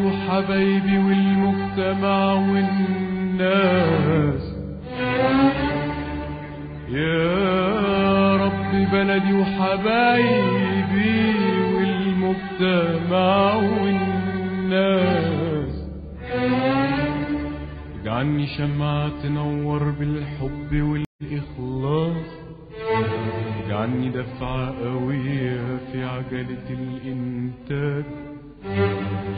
وحبايبي والمجتمع والناس. يا رب بلدي وحبايبي والمجتمع والناس، اجعلني شمعة تنور بالحب والإخلاص، اجعلني دفعة قوية في عجلة الإنتاج،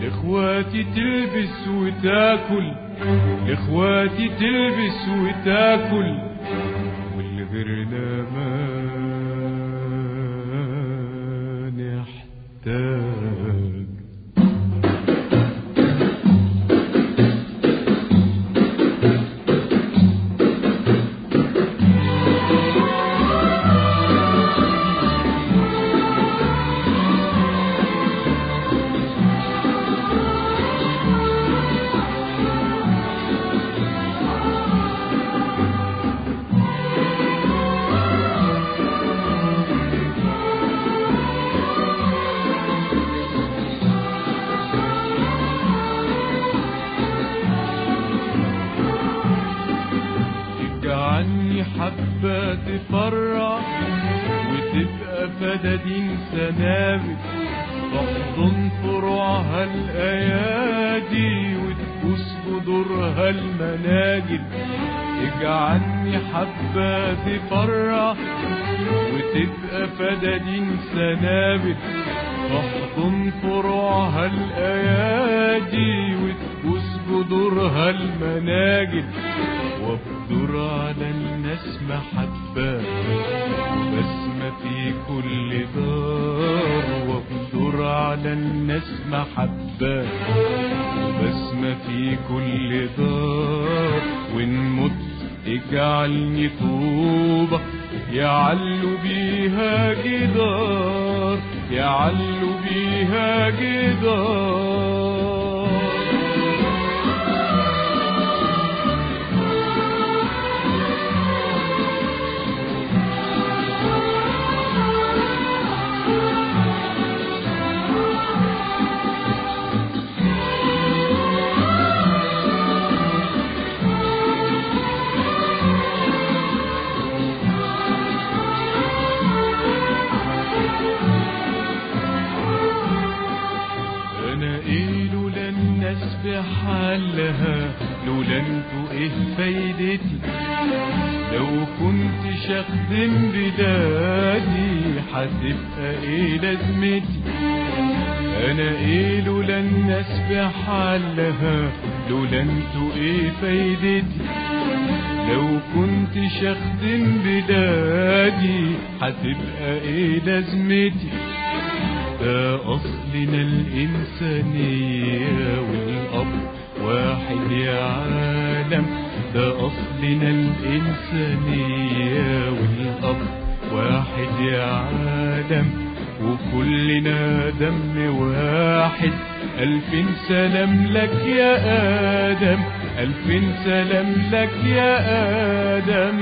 لإخواتي تلبس وتاكل، لإخواتي تلبس وتاكل، والغيرنا ما نحتاج. اجعلني حبة تفرح وتبقى فدادين سنابل، تحضن فروعها الأيادي وتبوس جذورها المناجل. اجعلني حبة تفرح وتبقى فدادين سنابل، تحضن فروعها الأيادي وتبوس جذورها المناجل، وابدر على الناس محبة وبسمة في كل دار، وابدر على الناس محبة وبسمة في كل دار. وإن مت اجعلني طوبة يعلو بيها جدار، يعلو بيها جدار. بحالها لولا انتو ايه فايدتي، لو كنت شخدم بلادي هتبقى ايه لازمتي. انا ايه لولا الناس بحالها، لولا انتو ايه فايدتي، لو كنت شخدم بلادي هتبقى ايه لازمتي. ده أصلنا الإنسانية والأب واحد يا عالم، ده أصلنا الإنسانية والأب واحد يا عالم، وكلنا دم واحد. ألف سلام لك يا آدم، ألف سلام لك يا آدم.